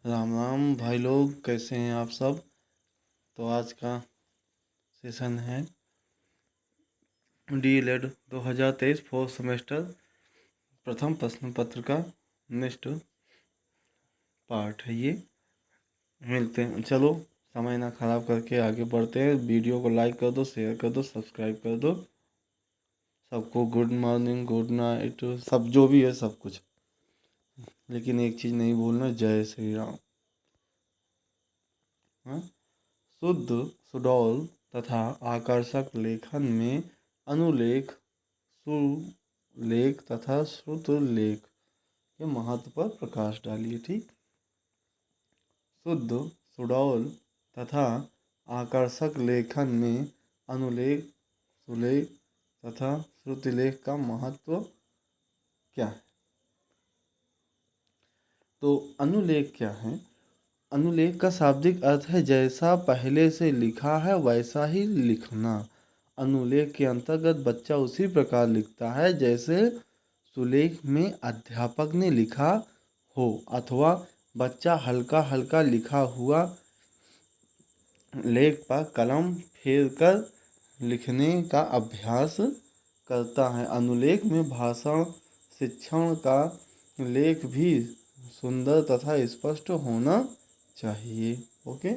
राम राम भाई लोग, कैसे हैं आप सब। तो आज का सेशन है DELED 2023 फोर्थ सेमेस्टर प्रथम प्रश्न पत्र का नेक्स्ट पार्ट है ये। मिलते हैं, चलो समय ना खराब करके आगे बढ़ते हैं। वीडियो को लाइक कर दो, शेयर कर दो, सब्सक्राइब कर दो। सबको गुड मॉर्निंग, गुड नाइट, सब जो भी है सब कुछ। लेकिन एक चीज़ नहीं भूलना, जय श्री राम। हाँ? शुद्ध, सुडौल तथा आकर्षक लेखन में अनुलेख, सुलेख तथा श्रुतलेख के महत्व पर प्रकाश डालिए। ठीक। शुद्ध, सुडौल तथा आकर्षक लेखन में अनुलेख, सुलेख तथा श्रुतिलेख का महत्व क्या है। तो अनुलेख क्या है। अनुलेख का शाब्दिक अर्थ है जैसा पहले से लिखा है वैसा ही लिखना। अनुलेख के अंतर्गत बच्चा उसी प्रकार लिखता है जैसे सुलेख में अध्यापक ने लिखा हो, अथवा बच्चा हल्का हल्का लिखा हुआ लेख पर कलम फेर कर लिखने का अभ्यास करता है। अनुलेख में भाषण शिक्षण का लेख भी सुंदर तथा स्पष्ट होना चाहिए। ओके।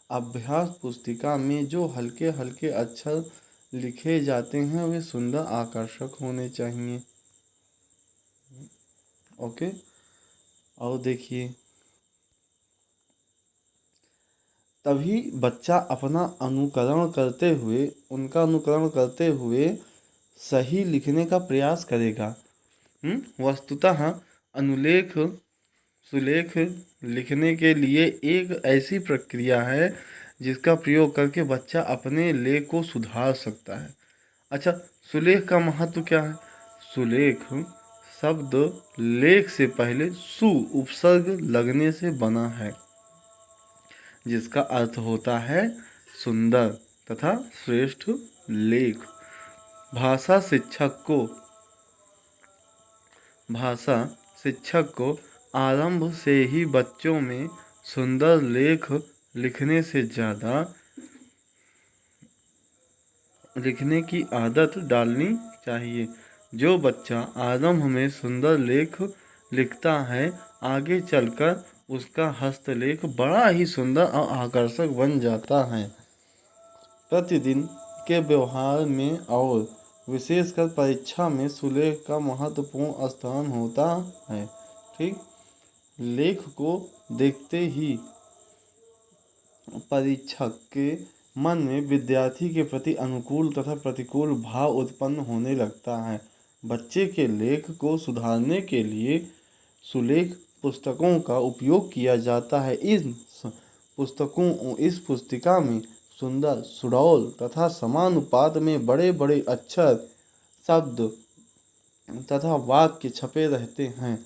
अभ्यास पुस्तिका में जो हल्के हल्के अक्षर लिखे जाते हैं वे सुंदर आकर्षक होने चाहिए। ओके। और देखिए, तभी बच्चा अपना अनुकरण करते हुए सही लिखने का प्रयास करेगा। वस्तुतः अनुलेख सुलेख लिखने के लिए एक ऐसी प्रक्रिया है जिसका प्रयोग करके बच्चा अपने लेख को सुधार सकता है। अच्छा, सुलेख का महत्व क्या है। सुलेख शब्द लेख से पहले सु उपसर्ग लगने से बना है, जिसका अर्थ होता है सुंदर तथा श्रेष्ठ लेख। भाषा शिक्षक को आरंभ से ही बच्चों में सुंदर लेख लिखने से ज़्यादा लिखने की आदत डालनी चाहिए। जो बच्चा आरंभ में सुंदर लेख लिखता है, आगे चलकर उसका हस्तलेख बड़ा ही सुंदर और आकर्षक बन जाता है। प्रतिदिन के व्यवहार में और विशेषकर परीक्षा में सुलेख का महत्वपूर्ण स्थान होता है। ठीक। लेख को देखते ही परीक्षक के मन में विद्यार्थी के प्रति अनुकूल तथा प्रतिकूल भाव उत्पन्न होने लगता है। बच्चे के लेख को सुधारने के लिए सुलेख पुस्तकों का उपयोग किया जाता है। इस पुस्तिका में सुंदर, सुडौल तथा समानुपात में बड़े बड़े अक्षर, शब्द तथा वाक्य छपे रहते हैं।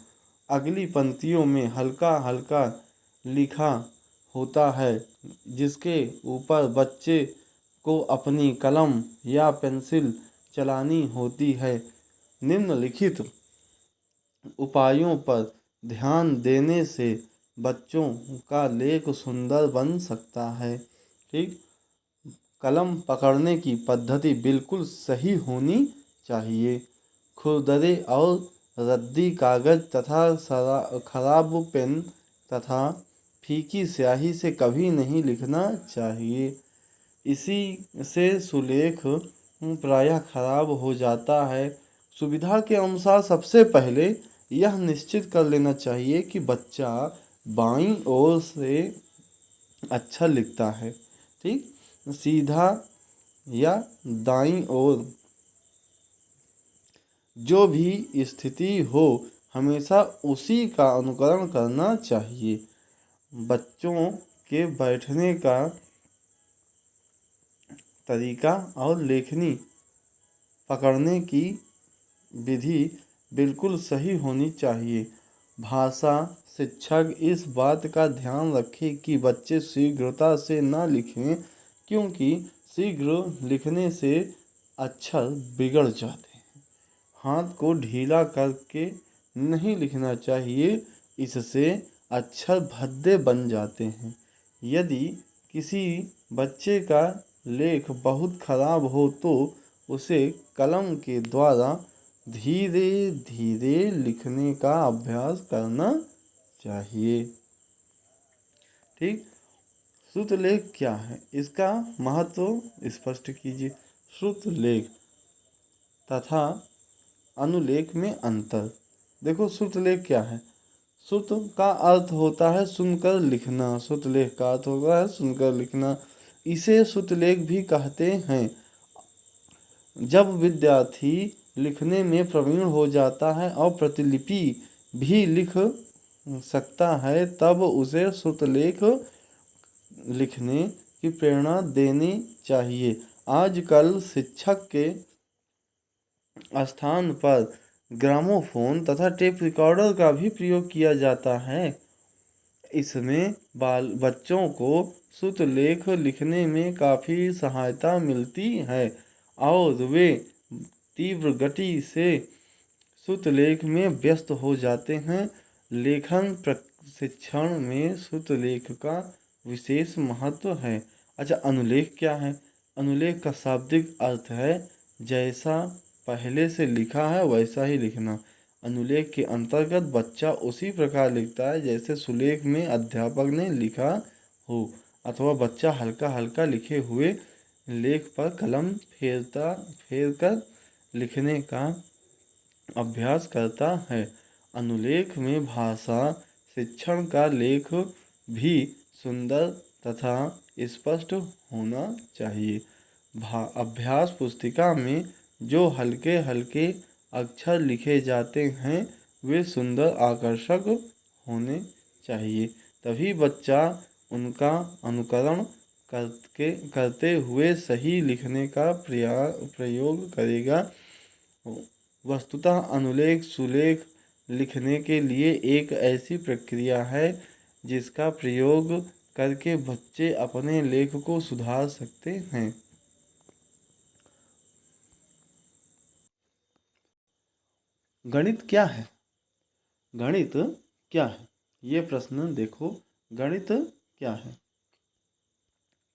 अगली पंक्तियों में हल्का हल्का लिखा होता है, जिसके ऊपर बच्चे को अपनी कलम या पेंसिल चलानी होती है। निम्नलिखित उपायों पर ध्यान देने से बच्चों का लेख सुंदर बन सकता है। ठीक। कलम पकड़ने की पद्धति बिल्कुल सही होनी चाहिए। खुरदरे और रद्दी कागज तथा खराब पेन तथा फीकी स्याही से कभी नहीं लिखना चाहिए। इसी से सुलेख प्रायः खराब हो जाता है। सुविधा के अनुसार सबसे पहले यह निश्चित कर लेना चाहिए कि बच्चा बाईं ओर से अच्छा लिखता है। ठीक। सीधा या दाईं ओर जो भी स्थिति हो, हमेशा उसी का अनुकरण करना चाहिए। बच्चों के बैठने का तरीका और लेखनी पकड़ने की विधि बिल्कुल सही होनी चाहिए। भाषा शिक्षक इस बात का ध्यान रखें कि बच्चे शीघ्रता से न लिखें, क्योंकि शीघ्र लिखने से अक्षर बिगड़ जाते हैं। हाथ को ढीला करके नहीं लिखना चाहिए, इससे अक्षर भद्दे बन जाते हैं। यदि किसी बच्चे का लेख बहुत खराब हो तो उसे कलम के द्वारा धीरे धीरे लिखने का अभ्यास करना चाहिए। ठीक। श्रुतलेख क्या है, इसका महत्व स्पष्ट कीजिए। श्रुतलेख तथा अनुलेख में अंतर। देखो श्रुतलेख क्या है। श्रुत का अर्थ होता है सुनकर लिखना, श्रुतलेख का अर्थ होता है सुनकर लिखना। इसे श्रुतलेख भी कहते हैं। जब विद्यार्थी लिखने में प्रवीण हो जाता है और प्रतिलिपि भी लिख सकता है तब उसे श्रुतलेख लिखने की प्रेरणा देनी चाहिए। आजकल शिक्षक के स्थान पर ग्रामोफोन तथा टेप रिकॉर्डर का भी प्रयोग किया जाता है। इसमें बच्चों को श्रुतलेख लिखने में काफ़ी सहायता मिलती है और वे तीव्र गति से श्रुतलेख में व्यस्त हो जाते हैं। लेखन प्रशिक्षण में श्रुतलेख का विशेष महत्व है। अच्छा, अनुलेख क्या है। अनुलेख का शाब्दिक अर्थ है जैसा पहले से लिखा है वैसा ही लिखना। अनुलेख के अंतर्गत बच्चा उसी प्रकार लिखता है जैसे सुलेख में अध्यापक ने लिखा हो, अथवा बच्चा हल्का हल्का लिखे हुए लेख पर कलम फेर कर लिखने का अभ्यास करता है। अनुलेख में भाषा शिक्षण का लेख भी सुंदर तथा स्पष्ट होना चाहिए। अभ्यास पुस्तिका में जो हल्के हल्के अक्षर लिखे जाते हैं वे सुंदर आकर्षक होने चाहिए, तभी बच्चा उनका अनुकरण करते हुए सही लिखने का प्रयोग करेगा। वस्तुतः अनुलेख सुलेख लिखने के लिए एक ऐसी प्रक्रिया है जिसका प्रयोग करके बच्चे अपने लेख को सुधार सकते हैं। गणित क्या है। गणित क्या है, ये प्रश्न देखो। गणित क्या है।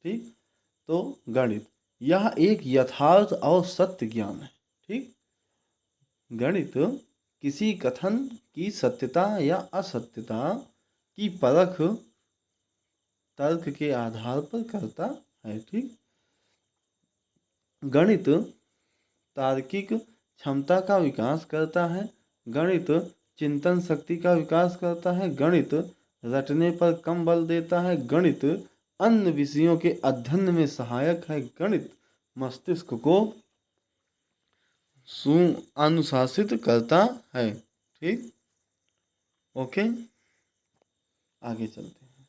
ठीक, तो गणित यह एक यथार्थ और सत्य ज्ञान है। ठीक, गणित किसी कथन की सत्यता या असत्यता की परख तर्क के आधार पर करता है। ठीक, गणित तार्किक क्षमता का विकास करता है। गणित चिंतन शक्ति का विकास करता है। गणित रटने पर कम बल देता है। गणित अन्य विषयों के अध्ययन में सहायक है। गणित मस्तिष्क को अनुशासित करता है। ठीक, ओके, आगे चलते हैं।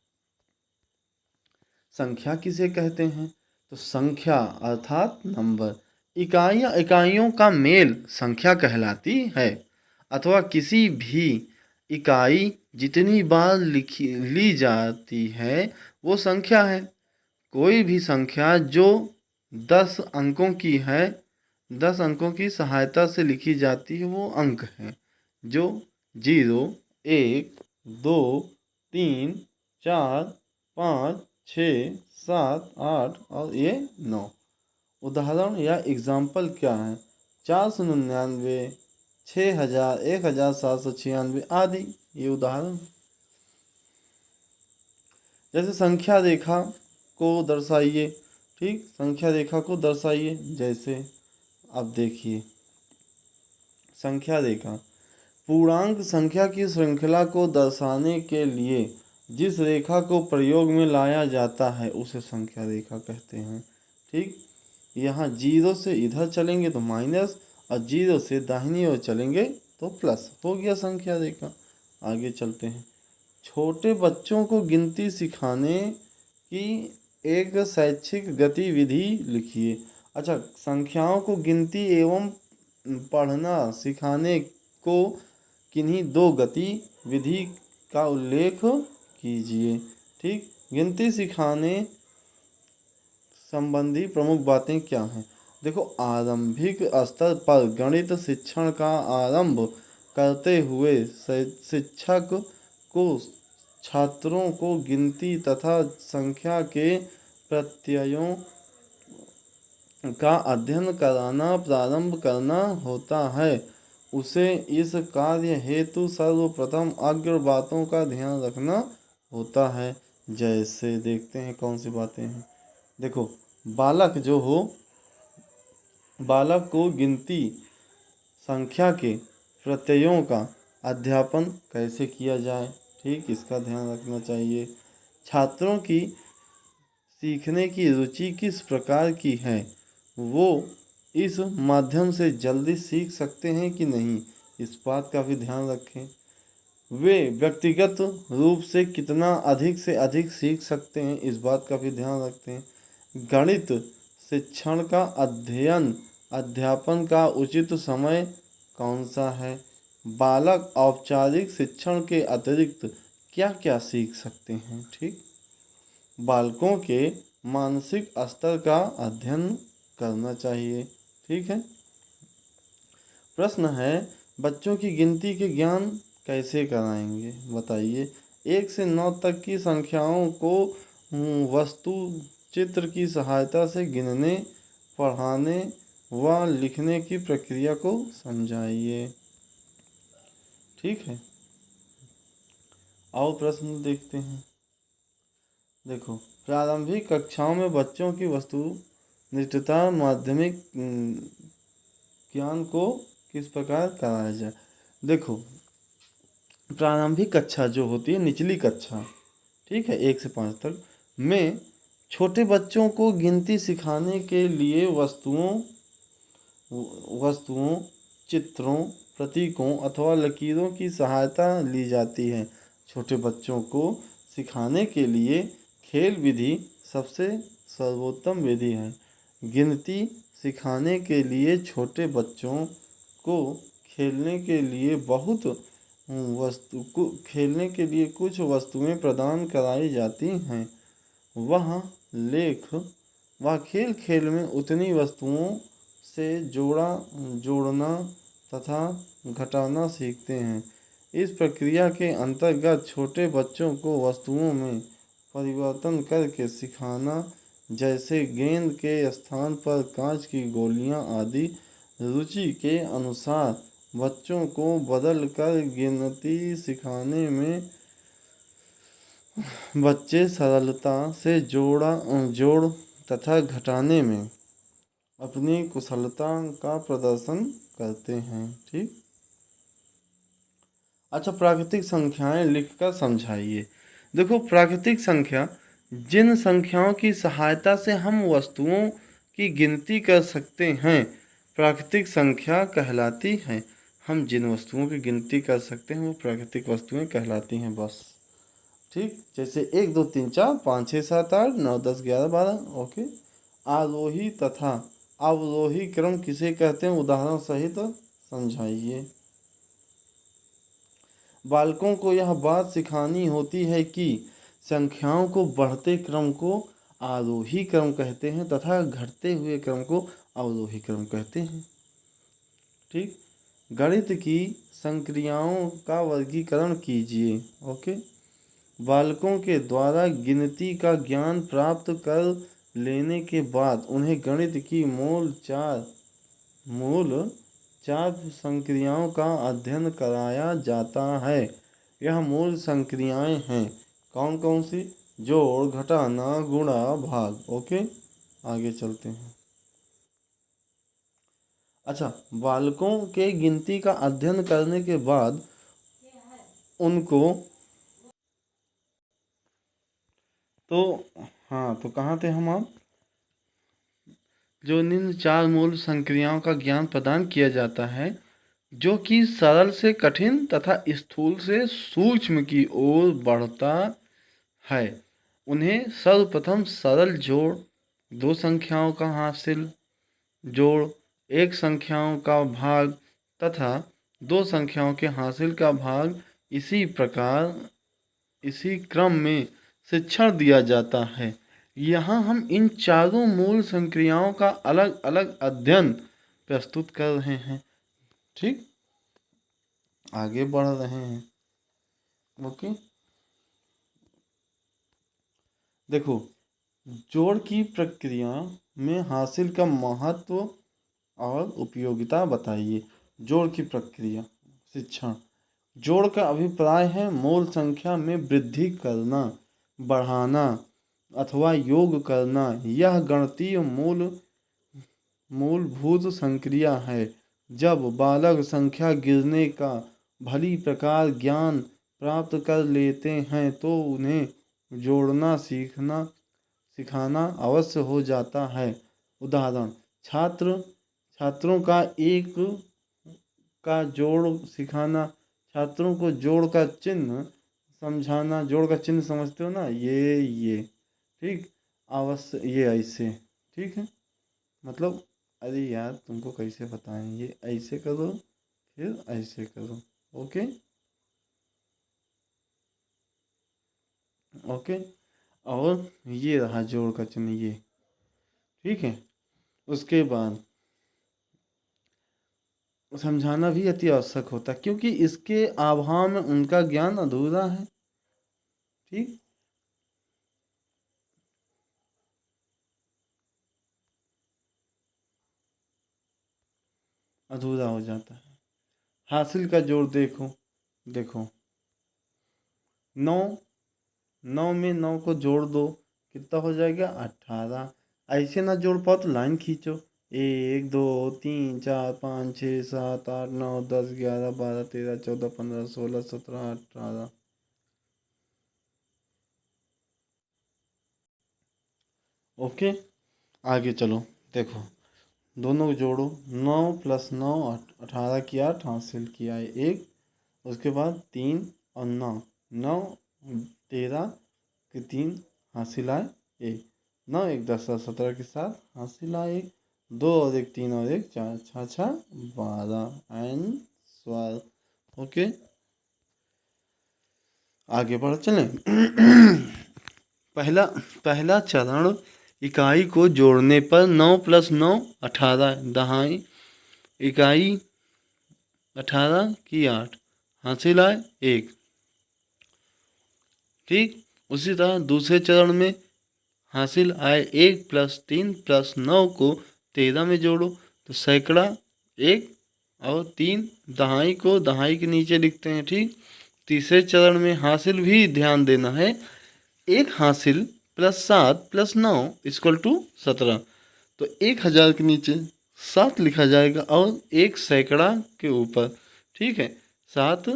संख्या किसे कहते हैं, तो संख्या अर्थात नंबर, इकाइयों का मेल संख्या कहलाती है, अथवा किसी भी इकाई जितनी बार ली जाती है वो संख्या है। कोई भी संख्या जो 10 अंकों की है, 10 अंकों की सहायता से लिखी जाती है वो अंक है, जो 0, 1, 2, 3, 4, 5, 6, 7, 8 और ये 9। उदाहरण या एग्जाम्पल क्या है, 499, 6000, 1796 आदि, ये उदाहरण। जैसे संख्या रेखा को दर्शाइए। ठीक, संख्या रेखा को दर्शाइए। जैसे अब देखिए, संख्या रेखा पूर्णांक संख्या की श्रृंखला को दर्शाने के लिए जिस रेखा को प्रयोग में लाया जाता है उसे संख्या रेखा कहते हैं। ठीक, यहाँ 0 से इधर चलेंगे तो माइनस, और 0 से दाहिनी ओर चलेंगे तो प्लस, हो गया संख्या रेखा। आगे चलते हैं। छोटे बच्चों को गिनती सिखाने की एक शैक्षिक गतिविधि लिखिए। अच्छा, संख्याओं को गिनती एवं पढ़ना सिखाने को किन्हीं 2 गतिविधि का उल्लेख कीजिए। ठीक, गिनती सिखाने संबंधी प्रमुख बातें क्या हैं। देखो, आरंभिक स्तर पर गणित शिक्षण का आरंभ करते हुए शिक्षक को छात्रों को गिनती तथा संख्या के प्रत्ययों का अध्ययन कराना प्रारंभ करना होता है, उसे इस कार्य हेतु सर्वप्रथम अग्र बातों का ध्यान रखना होता है। जैसे देखते हैं कौन सी बातें हैं। देखो, बालक जो हो, बालक को गिनती संख्या के प्रत्ययों का अध्यापन कैसे किया जाए, ठीक, इसका ध्यान रखना चाहिए। छात्रों की सीखने की रुचि किस प्रकार की है, वो इस माध्यम से जल्दी सीख सकते हैं कि नहीं, इस बात का भी ध्यान रखें। वे व्यक्तिगत रूप से कितना अधिक से अधिक सीख सकते हैं, इस बात का भी ध्यान रखते हैं। गणित शिक्षण का अध्यापन का उचित समय कौन सा है। बालक औपचारिक शिक्षण के अतिरिक्त क्या क्या सीख सकते हैं, ठीक। बालकों के मानसिक स्तर का अध्ययन करना चाहिए, ठीक है। प्रश्न है, बच्चों की गिनती के ज्ञान कैसे कराएंगे, बताइए। 1 से 9 तक की संख्याओं को वस्तु चित्र की सहायता से गिनने, पढ़ाने व लिखने की प्रक्रिया को समझाइए, ठीक है। आओ प्रश्न देखते हैं। देखो, प्रारंभिक कक्षाओं में बच्चों की वस्तुनिष्ठता माध्यमिक ज्ञान को किस प्रकार कराया जाए। देखो, प्रारंभिक कक्षा जो होती है, निचली कक्षा, ठीक है, 1 से 5 तक में छोटे बच्चों को गिनती सिखाने के लिए वस्तुओं, चित्रों, प्रतीकों अथवा लकीरों की सहायता ली जाती है। छोटे बच्चों को सिखाने के लिए खेल विधि सबसे सर्वोत्तम विधि है। गिनती सिखाने के लिए छोटे बच्चों को खेलने के लिए कुछ वस्तुएं प्रदान कराई जाती हैं। वह खेल खेल में उतनी वस्तुओं से जोड़ना तथा घटाना सीखते हैं। इस प्रक्रिया के अंतर्गत छोटे बच्चों को वस्तुओं में परिवर्तन करके सिखाना, जैसे गेंद के स्थान पर कांच की गोलियां आदि, रुचि के अनुसार बच्चों को बदल कर गिनती सिखाने में बच्चे सरलता से जोड़ तथा घटाने में अपनी कुशलता का प्रदर्शन करते हैं, ठीक। अच्छा, प्राकृतिक संख्याएं लिखकर समझाइए। देखो, प्राकृतिक संख्या जिन संख्याओं की सहायता से हम वस्तुओं की गिनती कर सकते हैं, प्राकृतिक संख्या कहलाती हैं। हम जिन वस्तुओं की गिनती कर सकते हैं वो प्राकृतिक वस्तुएं कहलाती हैं, बस, ठीक। जैसे 1 2 3 4 5 6 7 8 9 10 11 12, ओके। आरोही तथा अवरोही क्रम किसे कहते हैं, उदाहरण सहित समझाइए। बालकों को यह बात सिखानी होती है कि संख्याओं को बढ़ते क्रम को आरोही क्रम कहते हैं तथा घटते हुए क्रम को अवरोही क्रम कहते हैं, ठीक। गणित की संक्रियाओं का वर्गीकरण कीजिए, ओके। बालकों के द्वारा गिनती का ज्ञान प्राप्त कर लेने के बाद उन्हें गणित की मूल चार संक्रियाओं का अध्ययन कराया जाता है। यह मूल संक्रियाएं हैं, कौन कौन सी, जोड़, घटाना, गुणा, भाग, ओके। आगे चलते हैं। अच्छा, बालकों के गिनती का अध्ययन करने के बाद उनको तो कहाँ थे हम आप, जो निम्न 4 मूल संक्रियाओं का ज्ञान प्रदान किया जाता है, जो कि सरल से कठिन तथा स्थूल से सूक्ष्म की ओर बढ़ता है। उन्हें सर्वप्रथम सरल जोड़, 2 संख्याओं का हासिल जोड़, 1 संख्याओं का भाग तथा 2 संख्याओं के हासिल का भाग, इसी क्रम में शिक्षण दिया जाता है। यहाँ हम इन चारों मूल संक्रियाओं का अलग अलग अध्ययन प्रस्तुत कर रहे हैं, ठीक, आगे बढ़ रहे हैं, ओके। देखो, जोड़ की प्रक्रिया में हासिल का महत्व और उपयोगिता बताइए। जोड़ की प्रक्रिया। शिक्षण। जोड़ का अभिप्राय है मूल संख्या में वृद्धि करना, बढ़ाना अथवा योग करना। यह गणितीय मूलभूत संक्रिया है। जब बालक संख्या गिनने का भली प्रकार ज्ञान प्राप्त कर लेते हैं तो उन्हें जोड़ना सिखाना अवश्य हो जाता है। उदाहरण, छात्रों का एक का जोड़ सिखाना, छात्रों को जोड़ का चिन्ह समझाना। जोड़ का चिन्ह समझते हो ना, ये ठीक, अवश्य ये ऐसे, ठीक है। मतलब अरे यार तुमको कैसे बताएं, ये ऐसे करो फिर ऐसे करो। ओके। ओके। और ये रहा जोड़ का चिन्ह, ये ठीक है। उसके बाद समझाना भी अति आवश्यक होता है क्योंकि इसके अभाव में उनका ज्ञान अधूरा है। ठीक। अधूरा हो जाता है। हासिल का जोड़ देखो, देखो 9, 9 में 9 को जोड़ दो, कितना हो जाएगा 18। ऐसे ना जोड़ पाओ तो लाइन खींचो, 1 2 3 4 5 6 7 8 9 10 11 12 13 14 15 16 17 18। ओके। आगे चलो, देखो दोनों को जोड़ो। 9 + 9 18 की 8 हासिल किया है 1। उसके बाद 3 और 9, 9 13 की 3 हासिल आए 1। 9 1 10 और 17 के साथ हासिल आए 1। 2 और 1 3 और 1 4 6 6 12 एंड 12। ओके। आगे बढ़ चलें। पहला पहला चरण, इकाई को जोड़ने पर 9 + 9 18, दहाई इकाई 18 की 8 हासिल आए 1। ठीक। उसी तरह दूसरे चरण में हासिल आए 1 + 3 + 9 को 13 में जोड़ो तो सैकड़ा 1 और 3 दहाई को दहाई के नीचे लिखते हैं। ठीक। तीसरे चरण में हासिल भी ध्यान देना है। 1 हासिल + 7 + 9 = 17, तो 1000 के नीचे 7 लिखा जाएगा और 1 सैकड़ा के ऊपर। ठीक है, 7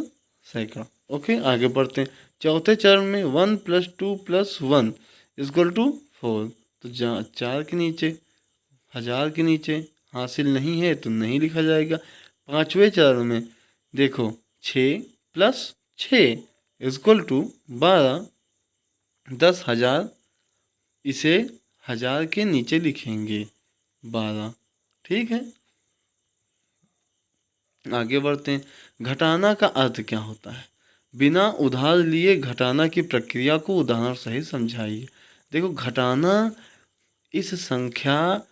सैकड़ा। ओके। आगे बढ़ते हैं। चौथे चरण में 1 + 2 + 1 = 4, तो 4 के नीचे 1000 के नीचे हासिल नहीं है तो नहीं लिखा जाएगा। पांचवें चरण में देखो 6 + 6 = 12, 10,000 इसे 1000 के नीचे लिखेंगे 12। ठीक है। आगे बढ़ते हैं। घटाना का अर्थ क्या होता है? बिना उधार लिए घटाना की प्रक्रिया को उदाहरण सहित समझाइए। देखो, घटाना इस संख्या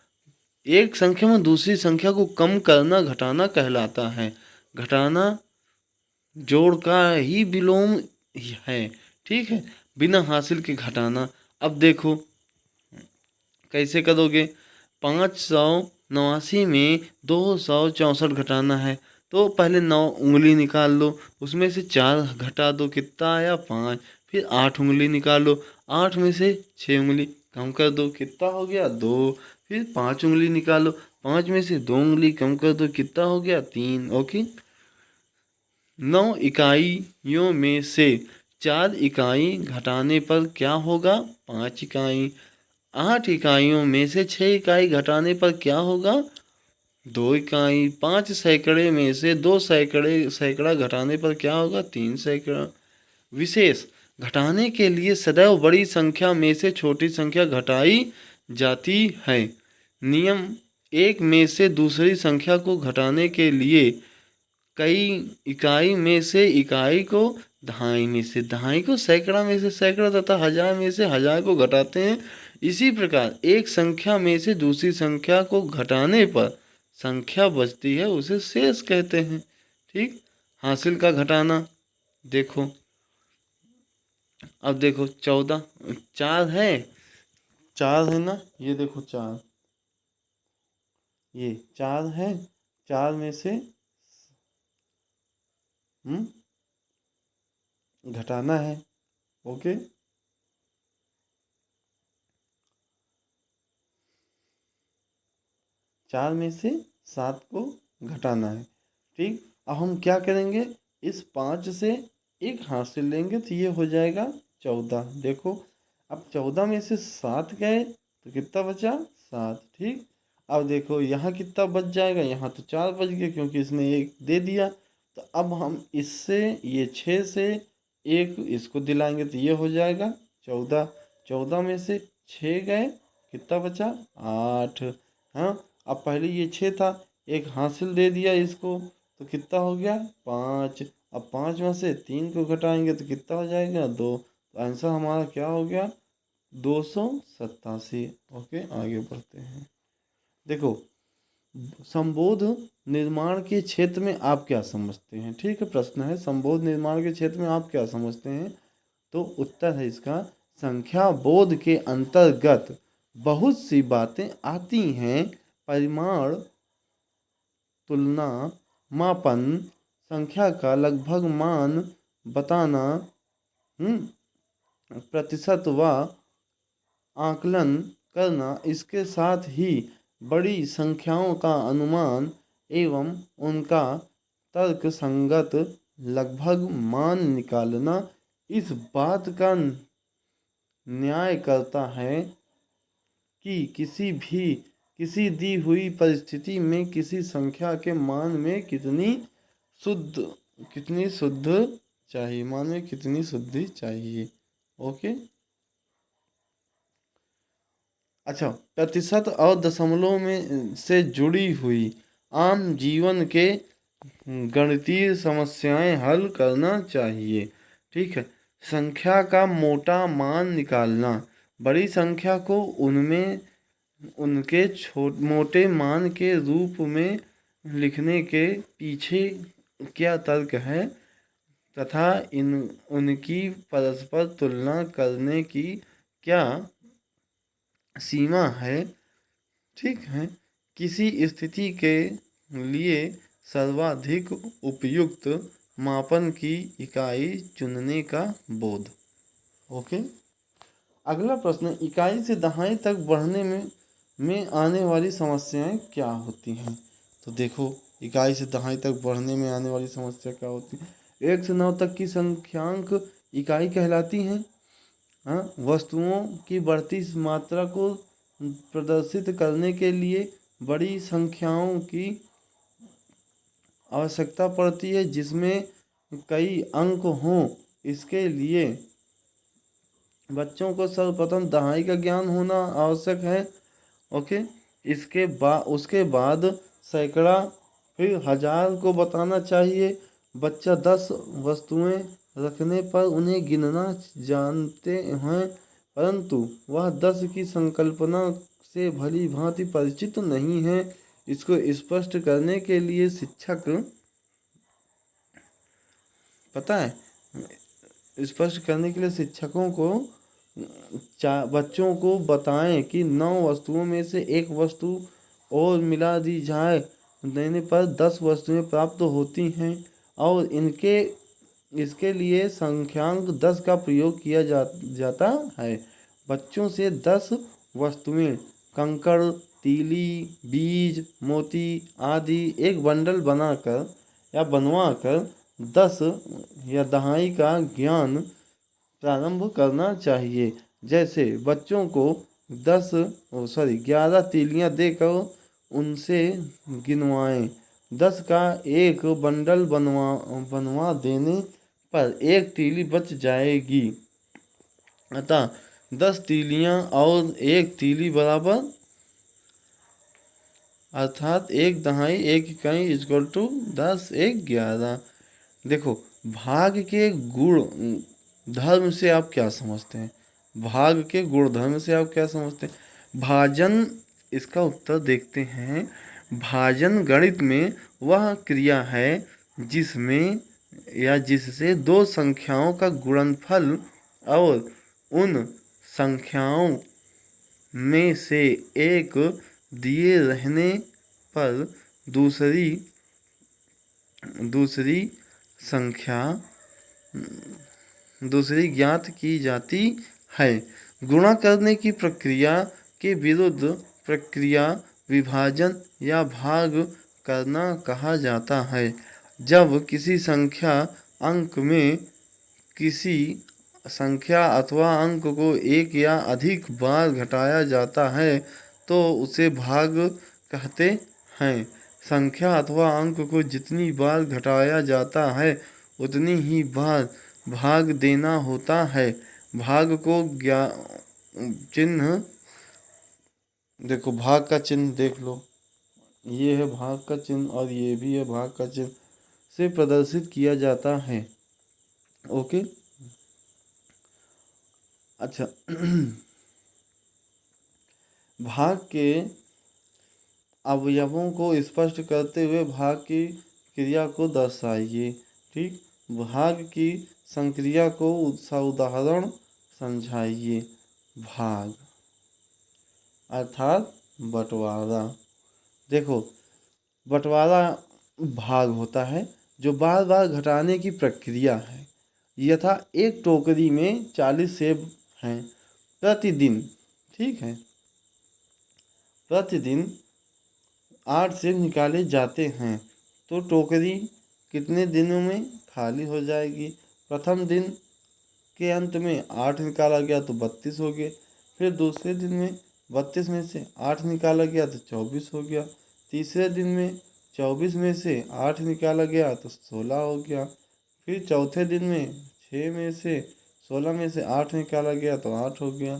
एक संख्या में दूसरी संख्या को कम करना घटाना कहलाता है। घटाना जोड़ का ही विलोम है। ठीक है, बिना हासिल के घटाना। अब देखो कैसे करोगे। 589 में 264 घटाना है तो पहले 9 उंगली निकाल लो, उसमें से 4 घटा दो, कितना आया 5। फिर 8 उंगली निकाल लो, 8 में से 6 उंगली कम कर दो, कितना हो गया 2। फिर 5 उंगली निकालो, 5 में से 2 उंगली कम कर दो, कितना हो गया 3। ओके। 9 इकाइयों में से 4 इकाई घटाने पर क्या होगा 5 इकाई। 8 इकाइयों में से 6 इकाई घटाने पर क्या होगा 2 इकाई। 5 सैकड़े में से 2 सैकड़ा घटाने पर क्या होगा 3 सैकड़ा। विशेष घटाने के लिए सदैव बड़ी संख्या में से छोटी संख्या घटाई जाती है। नियम एक में से दूसरी संख्या को घटाने के लिए कई इकाई में से इकाई को, दहाई में से दहाई को, सैकड़ा में से सैकड़ा तथा हजार में से हजार को घटाते हैं। इसी प्रकार एक संख्या में से दूसरी संख्या को घटाने पर संख्या बचती है उसे शेष कहते हैं। ठीक। हासिल का घटाना देखो, अब देखो 14, 4 है, 4 है ना, ये देखो 4, ये 4 है, 4 में से घटाना है। ओके, 4 में से 7 को घटाना है। ठीक, अब हम क्या करेंगे, इस 5 से एक हासिल लेंगे तो ये हो जाएगा 14। देखो, अब 14 में से 7 गए तो कितना बचा, 7। ठीक, अब देखो यहाँ कितना बच जाएगा, यहाँ तो 4 बच गए क्योंकि इसने एक दे दिया। तो अब हम इससे, ये 6 से एक इसको दिलाएंगे तो ये हो जाएगा 14। 14 में से 6 गए, कितना बचा, 8। हाँ, अब पहले ये 6 था, एक हासिल दे दिया इसको तो कितना हो गया, 5। अब 5 में से 3 को घटाएंगे तो कितना हो जाएगा, 2। तो आंसर हमारा क्या हो गया, 287। ओके, आगे बढ़ते हैं। देखो, संबोध निर्माण के क्षेत्र में आप क्या समझते हैं। ठीक है, प्रश्न है संबोध निर्माण के क्षेत्र में आप क्या समझते हैं। तो उत्तर है इसका, संख्या बोध के अंतर्गत बहुत सी बातें आती हैं। परिमाण, तुलना, मापन, संख्या का लगभग मान बताना, प्रतिशत व आकलन करना, इसके साथ ही बड़ी संख्याओं का अनुमान एवं उनका तर्क संगत लगभग मान निकालना इस बात का न्याय करता है कि किसी दी हुई परिस्थिति में किसी संख्या के मान में शुद्ध कितनी शुद्ध चाहिए, मान में कितनी शुद्धि चाहिए। ओके, अच्छा, प्रतिशत और दशमलव में से जुड़ी हुई आम जीवन के गणितीय समस्याएं हल करना चाहिए। ठीक है, संख्या का मोटा मान निकालना, बड़ी संख्या को उनमें उनके मोटे मान के रूप में लिखने के पीछे क्या तर्क है तथा उनकी परस्पर तुलना करने की क्या सीमा है। ठीक है, किसी स्थिति के लिए सर्वाधिक उपयुक्त मापन की इकाई चुनने का बोध। ओके, अगला प्रश्न, इकाई से दहाई तक बढ़ने में आने वाली समस्याएं क्या होती हैं। तो देखो, इकाई से दहाई तक बढ़ने में आने वाली समस्या क्या होती है। 1 से 9 तक की संख्यांक इकाई कहलाती हैं। हाँ, वस्तुओं की बढ़ती मात्रा को प्रदर्शित करने के लिए बड़ी संख्याओं की आवश्यकता पड़ती है जिसमें कई अंक हों। इसके लिए बच्चों को सर्वप्रथम दहाई का ज्ञान होना आवश्यक है। ओके, उसके बाद सैकड़ा, फिर हजार को बताना चाहिए। बच्चा 10 वस्तुएं रखने पर उन्हें गिनना जानते हैं, परंतु वह 10 की संकल्पना से भली भांति परिचित नहीं है। इसको स्पष्ट करने के लिए शिक्षक, पता है, स्पष्ट करने के लिए शिक्षकों को बच्चों को बताएं कि 9 वस्तुओं में से एक वस्तु और मिला दी जाए, देने पर 10 वस्तुएं प्राप्त होती हैं और इसके लिए संख्यांक 10 का प्रयोग किया जाता है। बच्चों से 10 वस्तुएं, कंकड़, तीली, बीज, मोती आदि एक बंडल बनाकर या बनवाकर 10 या दहाई का ज्ञान प्रारंभ करना चाहिए। जैसे बच्चों को 11 तीलियां देकर उनसे गिनवाएं। 10 का एक बंडल बनवा देने पर एक तीली बच जाएगी। अतः 10 तीलियां और एक तीली बराबर, अर्थात एक दहाई एक इकाई इक्वल टू 10 1 11। देखो, भाग के गुण धर्म से आप क्या समझते हैं। भाग के गुण धर्म से आप क्या समझते हैं। भाजन, इसका उत्तर देखते हैं। भाजन गणित में वह क्रिया है जिसमें या जिससे दो संख्याओं का गुणनफल और उन संख्याओं में से एक दिए रहने पर दूसरी दूसरी संख्या दूसरी ज्ञात की जाती है। गुणा करने की प्रक्रिया के विरुद्ध प्रक्रिया विभाजन या भाग करना कहा जाता है। जब किसी संख्या अंक में किसी संख्या अथवा अंक को एक या अधिक बार घटाया जाता है तो उसे भाग कहते हैं। संख्या अथवा अंक को जितनी बार घटाया जाता है उतनी ही बार भाग देना होता है। भाग को चिन्ह देखो, भाग का चिन्ह देख लो, ये है भाग का चिन्ह और ये भी है भाग का चिन्ह से प्रदर्शित किया जाता है। ओके, अच्छा भाग के अवयवों को स्पष्ट करते हुए भाग की क्रिया को दर्शाइए। ठीक, भाग की संक्रिया को उदाहरण समझाइए। भाग अर्थात बंटवारा। देखो, बंटवारा भाग होता है जो बार बार घटाने की प्रक्रिया है। यथा एक टोकरी में 40 सेब हैं प्रतिदिन। ठीक है, प्रतिदिन 8 सेब निकाले जाते हैं तो टोकरी कितने दिनों में खाली हो जाएगी? प्रथम दिन के अंत में 8 निकाला गया तो 32 हो गए। फिर दूसरे दिन में 32 में से 8 निकाला गया तो 24 हो गया। तीसरे दिन में 24 में से 8 निकाला गया तो 16 हो गया। फिर चौथे दिन में 6 में से 16 में से 8 निकाला गया तो 8 हो गया।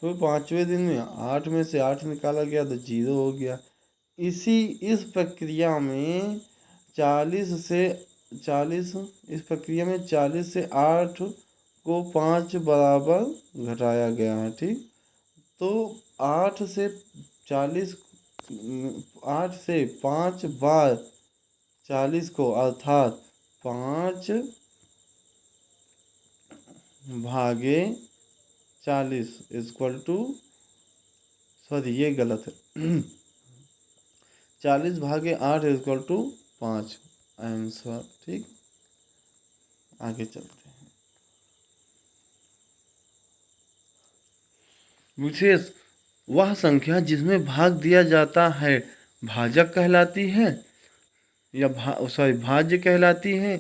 फिर पाँचवें दिन में 8 में से 8 निकाला गया तो 0 हो गया। इस प्रक्रिया में 40 से 8 को 5 बराबर घटाया गया है। ठीक, तो 8 से 5 बार 40 को अर्थात 5 भागे 40 इक्वल टू, सॉरी ये गलत है 40 भागे 8 इक्वल टू 5 आंसर। ठीक, आगे चलते हैं। विशेष वह संख्या जिसमें भाग दिया जाता है भाजक कहलाती है या भाज्य कहलाती है,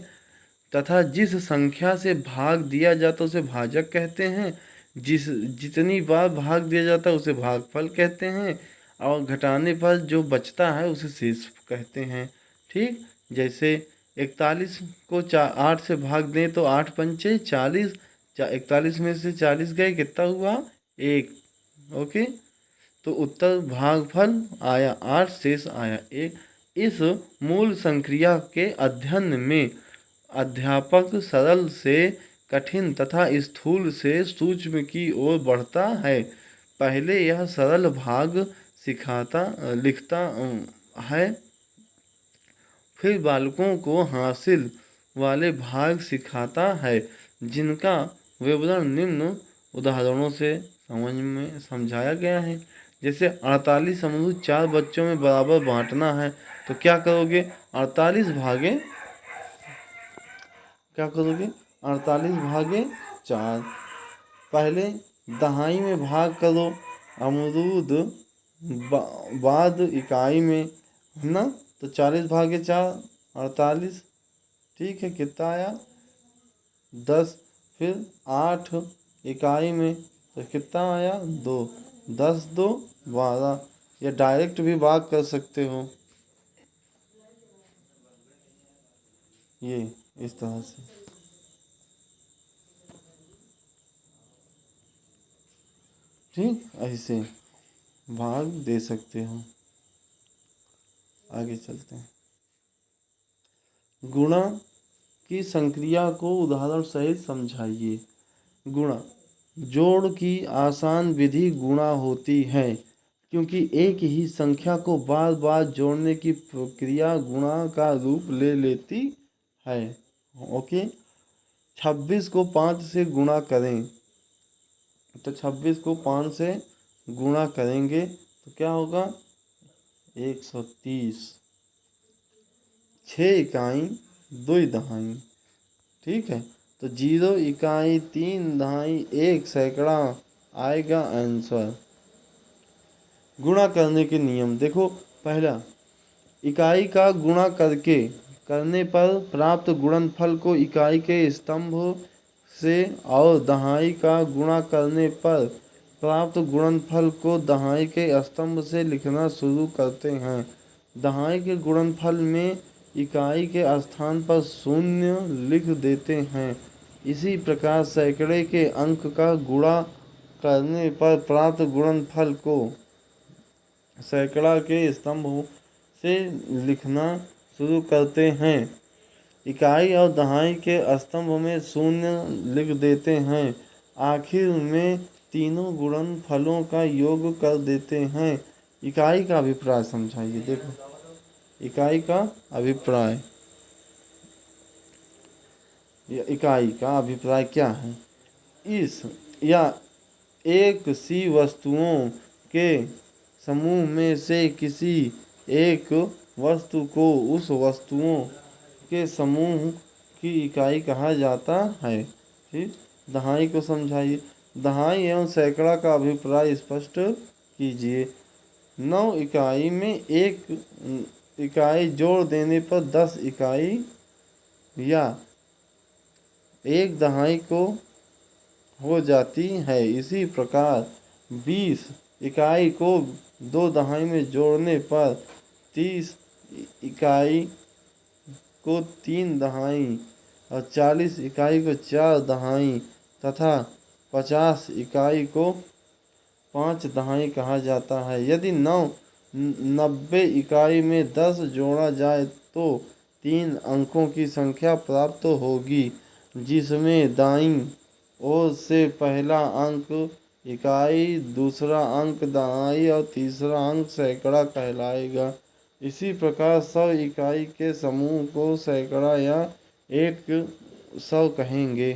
तथा जिस संख्या से भाग दिया जाता है उसे भाजक कहते हैं। जितनी बार भाग दिया जाता है उसे भागफल कहते हैं और घटाने पर जो बचता है उसे शेष कहते हैं। ठीक, जैसे 41 को 8 से भाग दें तो 8 पंचे 40, 41 में से 40 गए, कितना हुआ? 1। ओके, तो उत्तर भागफल आया 8, शेष आया 1। इस मूल संक्रिया के अध्ययन में अध्यापक सरल से कठिन तथा स्थूल से सूक्ष्म की ओर बढ़ता है। पहले यह सरल भाग लिखता है, फिर बालकों को हासिल वाले भाग सिखाता है, जिनका विवरण निम्न उदाहरणों से समझाया गया है। जैसे 48 अमरूद 4 बच्चों में बराबर बांटना है तो क्या करोगे? 48 भागे 4। पहले दहाई में भाग करो, अमरूद बाद इकाई में, है ना? तो 40 भागे 4 48। ठीक है, कितना आया? 10। फिर 8 इकाई में तो कितना आया? 2। 10 2 12। या डायरेक्ट भी भाग कर सकते हो, ये इस तरह से। ठीक, ऐसे भाग दे सकते हो। आगे चलते हैं। गुणा की संक्रिया को उदाहरण सहित समझाइए। गुणा जोड़ की आसान विधि गुणा होती है, क्योंकि एक ही संख्या को बार बार जोड़ने की प्रक्रिया गुणा का रूप ले लेती है। ओके, 26 को 5 से गुणा करें तो 26 को 5 से गुणा करेंगे तो क्या होगा 130। 6 इकाई 2 दहाई, ठीक है। तो 0 इकाई 3 दहाई 1 सैकड़ा आएगा आंसर। गुणा करने के नियम देखो। पहला, इकाई का गुणा करने पर प्राप्त गुणनफल को इकाई के स्तंभ से और दहाई का गुणा करने पर प्राप्त गुणनफल को दहाई के स्तंभ से लिखना शुरू करते हैं। दहाई के गुणनफल में इकाई के स्थान पर शून्य लिख देते हैं। इसी प्रकार सैकड़े के अंक का गुणा करने पर प्राप्त गुणनफल को सैकड़ा के स्तंभ से लिखना शुरू करते हैं। इकाई और दहाई के स्तंभ में शून्य लिख देते हैं। आखिर में तीनों गुणनफलों का योग कर देते हैं। इकाई का अभिप्राय समझाइए। देखो, इकाई का अभिप्राय, इकाई का अभिप्राय क्या है? इस या एक सी वस्तुओं के समूह में से किसी एक वस्तु को उस वस्तुओं के समूह की इकाई कहा जाता है। ठीक, दहाई को समझाइए। दहाई एवं सैकड़ा का अभिप्राय स्पष्ट कीजिए। 9 इकाई में 1 इकाई जोड़ देने पर 10 इकाई या 1 दहाई को हो जाती है। इसी प्रकार 20 इकाई को 2 दहाई में जोड़ने पर 30 इकाई को 3 दहाई और 40 इकाई को 4 दहाई तथा 50 इकाई को 5 दहाई कहा जाता है। यदि 90 इकाई में 10 जोड़ा जाए तो 3 अंकों की संख्या प्राप्त होगी, जिसमें दाईं ओर से पहला अंक इकाई, दूसरा अंक दहाई और तीसरा अंक सैकड़ा कहलाएगा। इसी प्रकार 100 इकाई के समूह को सैकड़ा या 100 कहेंगे।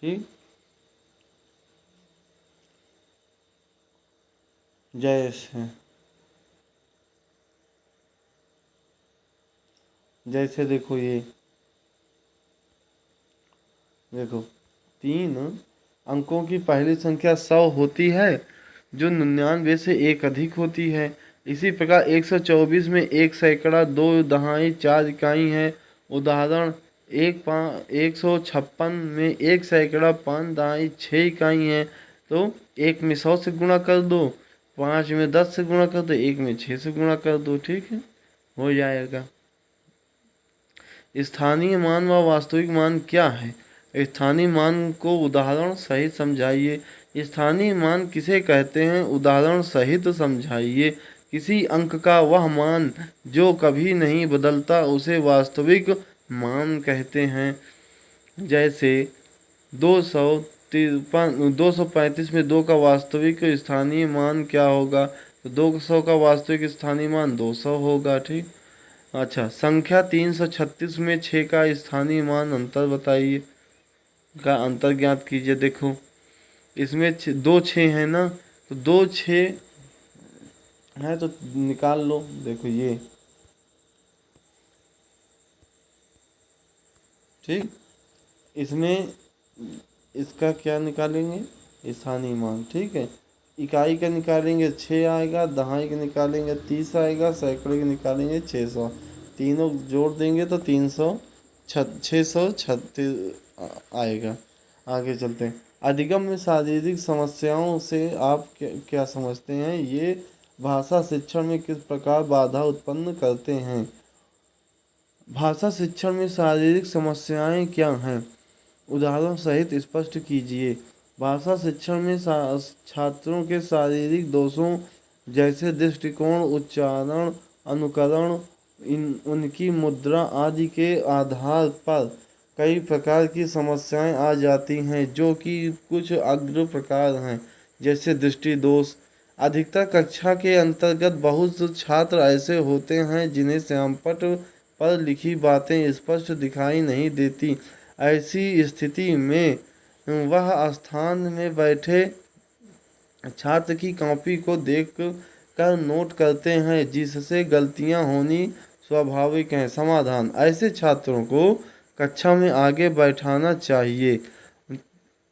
ठीक, जैसे देखो, ये देखो 3 अंकों की पहली संख्या 100 होती है, जो 99 से 1 अधिक होती है। इसी प्रकार 124 में 1 सैकड़ा, 2 दहाई, 4 इकाई है। उदाहरण 156 में 1 सैकड़ा, 5 दहाई, 6 इकाई है। तो 1 में 100 से गुणा कर दो, 5 में 10 से गुणा कर दो, 1 में 6 से गुणा कर दो। ठीक है, हो जाएगा। स्थानीय मान व वास्तविक मान क्या है? स्थानीय मान को उदाहरण सहित समझाइए। स्थानीय मान किसे कहते हैं? उदाहरण सहित समझाइए। किसी अंक का वह मान जो कभी नहीं बदलता उसे वास्तविक मान कहते हैं। जैसे 235 में 2 का वास्तविक स्थानीय मान क्या होगा? तो 200 का वास्तविक स्थानीय मान 200 होगा। ठीक, अच्छा, संख्या 336 में 6 का स्थानीय मान अंतर बताइए, का अंतर ज्ञात कीजिए। देखो, इसमें 2 6 है ना, तो 2 6 है तो निकाल लो। देखो ये, ठीक, इसमें इसका क्या निकालेंगे? स्थानीय मान। ठीक है, इकाई का निकालेंगे 6 आएगा, दहाई का निकालेंगे 30 आएगा, सैकड़े का निकालेंगे 600। तीनों जोड़ देंगे तो 636 आएगा। आगे चलते हैं। अधिगम में शारीरिक समस्याओं से आप क्या समझते हैं? ये भाषा शिक्षण में किस प्रकार बाधा उत्पन्न करते हैं? भाषा शिक्षण में शारीरिक समस्याएं क्या हैं? उदाहरण सहित स्पष्ट कीजिए। भाषा शिक्षण में छात्रों के शारीरिक दोषों जैसे दृष्टिकोण, उच्चारण, अनुकरण, उनकी मुद्रा आदि के आधार पर कई प्रकार की समस्याएं आ जाती हैं, जो कि कुछ अग्र प्रकार हैं। जैसे दृष्टि दोष। अधिकतर कक्षा के अंतर्गत बहुत छात्र ऐसे होते हैं जिन्हें श्यामपट्ट पर लिखी बातें स्पष्ट दिखाई नहीं देती। ऐसी स्थिति में वह स्थान में बैठे छात्र की कॉपी को देख कर नोट करते हैं, जिससे गलतियां होनी स्वाभाविक है। समाधान: ऐसे छात्रों को कक्षा में आगे बैठाना चाहिए।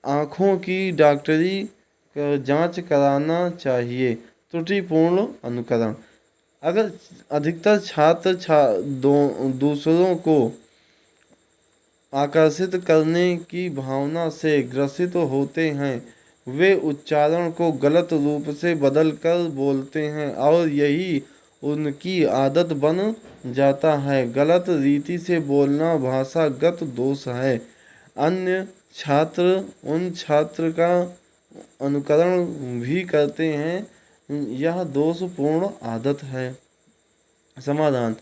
आँखों की डॉक्टरी जांच कराना चाहिए। त्रुटिपूर्ण अनुकरण: अगर अधिकतर छात्र दूसरों को आकर्षित करने की भावना से ग्रसित होते हैं, वे उच्चारण को गलत रूप से बदलकर बोलते हैं और यही उनकी आदत बन जाता है। गलत रीति से बोलना भाषागत दोष है। अन्य छात्र उन छात्र का अनुकरण भी करते हैं, यह दोषपूर्ण आदत है। समाधान: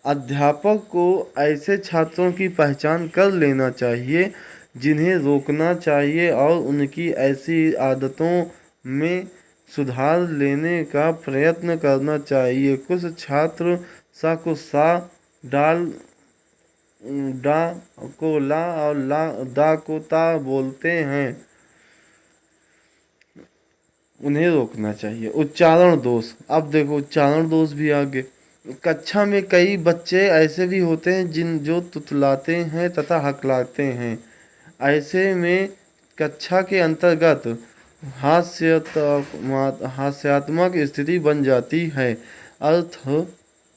अध्यापक को ऐसे छात्रों की पहचान कर लेना चाहिए जिन्हें रोकना चाहिए और उनकी ऐसी आदतों में सुधार लेने का प्रयत्न करना चाहिए। कुछ छात्र सा को सा, डाल डा को ला और दा को ता बोलते हैं, उन्हें रोकना चाहिए। उच्चारण दोष: अब देखो उच्चारण दोष भी आगे। कक्षा में कई बच्चे ऐसे भी होते हैं जो तुतलाते हैं तथा हकलाते हैं। ऐसे में कक्षा के अंतर्गत हास्यात्मक स्थिति बन जाती है। अर्थ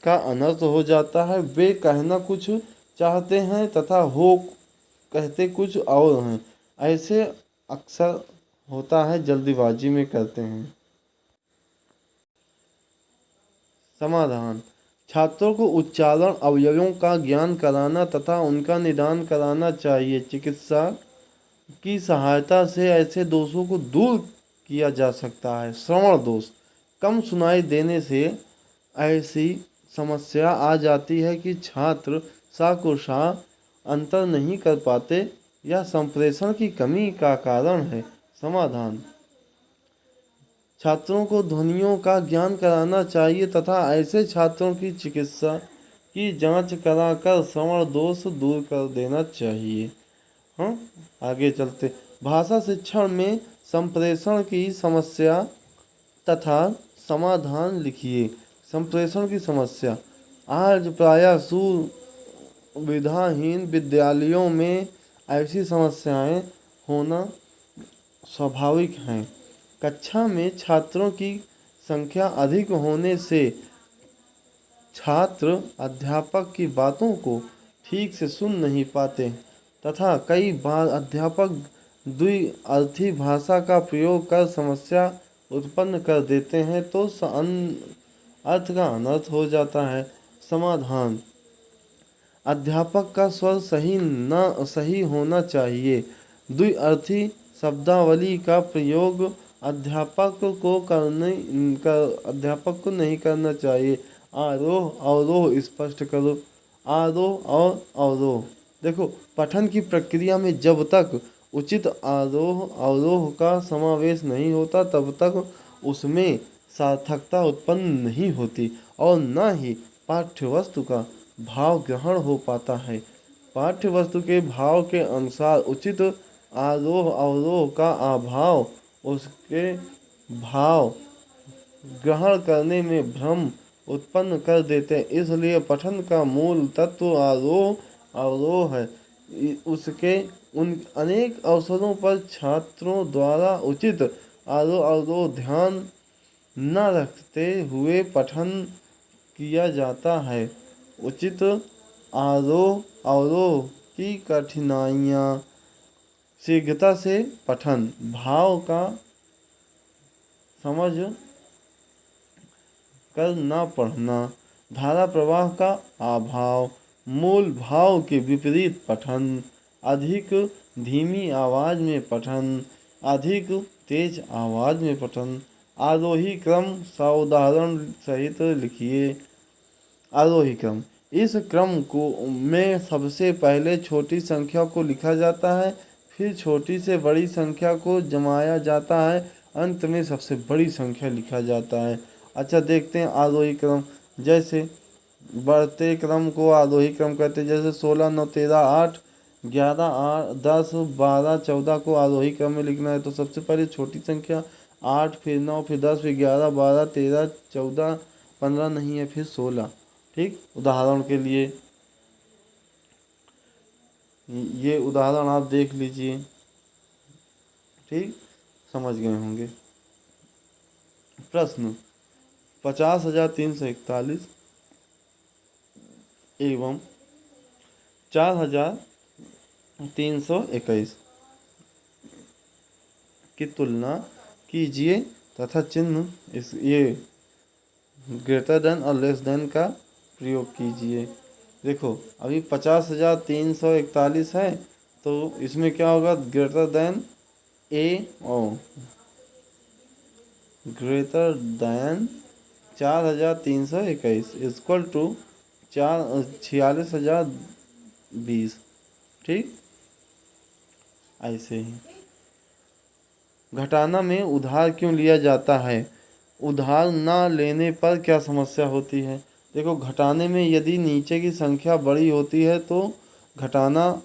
का अनर्थ हो जाता है। वे कहना कुछ चाहते हैं तथा हो कहते कुछ और हैं। ऐसे अक्सर होता है, जल्दीबाजी में करते हैं। समाधान: छात्रों को उच्चारण अवयवों का ज्ञान कराना तथा उनका निदान कराना चाहिए। चिकित्सा की सहायता से ऐसे दोषों को दूर किया जा सकता है। श्रवण दोष: कम सुनाई देने से ऐसी समस्या आ जाती है कि छात्र सा को सा अंतर नहीं कर पाते। यह संप्रेषण की कमी का कारण है। समाधान: छात्रों को ध्वनियों का ज्ञान कराना चाहिए तथा ऐसे छात्रों की चिकित्सा की जांच कराकर श्रवण दोष दूर कर देना चाहिए। हाँ, आगे चलते। भाषा शिक्षण में संप्रेषण की समस्या तथा समाधान लिखिए। संप्रेषण की समस्या: आज प्रायः सुविधाहीन विद्यालयों में ऐसी समस्याएं होना स्वाभाविक हैं। कक्षा में छात्रों की संख्या अधिक होने से छात्र अध्यापक की बातों को ठीक से सुन नहीं पाते तथा कई बार अध्यापक द्विअर्थी भाषा का प्रयोग कर समस्या उत्पन्न कर देते हैं, तो अर्थ का अनर्थ हो जाता है। समाधान: अध्यापक का स्वर सही होना चाहिए। द्विअर्थी शब्दावली का प्रयोग अध्यापक को नहीं करना चाहिए। आरोह अवरोह स्पष्ट करो। आरोह और अवरोह: देखो, पठन की प्रक्रिया में जब तक उचित आरोह अवरोह का समावेश नहीं होता तब तक उसमें सार्थकता उत्पन्न नहीं होती और न ही पाठ्यवस्तु का भाव ग्रहण हो पाता है। पाठ्यवस्तु के भाव के अनुसार उचित आरोह अवरोह का अभाव उसके भाव ग्रहण करने में भ्रम उत्पन्न कर देते हैं। इसलिए पठन का मूल तत्व आरोह अवरोह है। उसके उन अनेक अवसरों पर छात्रों द्वारा उचित आरोह अवरोह ध्यान न रखते हुए पठन किया जाता है। उचित आरोह अवरोह की कठिनाइयाँ: शीघ्रता से पठन, भाव का समझ कर न पढ़ना, धारा प्रवाह का अभाव, मूल भाव के विपरीत पठन, अधिक धीमी आवाज़ में पठन, अधिक तेज आवाज़ में पठन। आरोही क्रम साउदाहरण सहित लिखिए। आरोही क्रम: इस क्रम में सबसे पहले छोटी संख्या को लिखा जाता है, फिर छोटी से बड़ी संख्या को जमाया जाता है, अंत में सबसे बड़ी संख्या लिखा जाता है। अच्छा, देखते हैं आरोही क्रम। जैसे बढ़ते क्रम को आरोही क्रम कहते हैं। जैसे 16 9 13 8, 11, 8, 10, 12, 14 को आरोही क्रम में लिखना है तो सबसे पहले छोटी संख्या 8, फिर 9, फिर 10, फिर 11, 12, 13, 14, 15 नहीं है, फिर 16। ठीक, उदाहरण के लिए ये उदाहरण आप देख लीजिए। ठीक, समझ गए होंगे। प्रश्न 50,341 एवं 4,321 की तुलना कीजिए तथा चिन्ह इस ये ग्रेटर देन और लेस देन का प्रयोग कीजिए। देखो अभी 50,341 है तो इसमें क्या होगा, ग्रेटर देन ए और ग्रेटर देन 4,321 इक्वल टू 46,020। ठीक, ऐसे ही घटाना में उधार क्यों लिया जाता है, उधार ना लेने पर क्या समस्या होती है। देखो घटाने में यदि नीचे की संख्या बड़ी होती है तो घटाना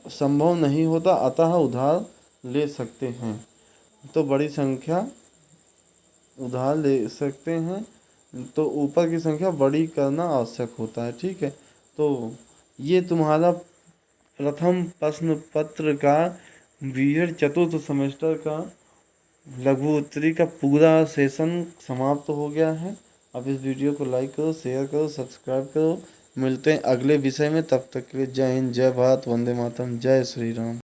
संभव नहीं होता, अतः उधार ले सकते हैं। तो बड़ी संख्या उधार ले सकते हैं तो ऊपर की संख्या बड़ी करना आवश्यक होता है। ठीक है, तो ये तुम्हारा प्रथम प्रश्न पत्र का बीएड चतुर्थ सेमेस्टर का लघु उत्तरी का पूरा सेशन समाप्त हो गया है। अब इस वीडियो को लाइक करो, शेयर करो, सब्सक्राइब करो। मिलते हैं अगले विषय में, तब तक के लिए जय हिंद, जय भारत, वंदे मातरम, जय श्री राम।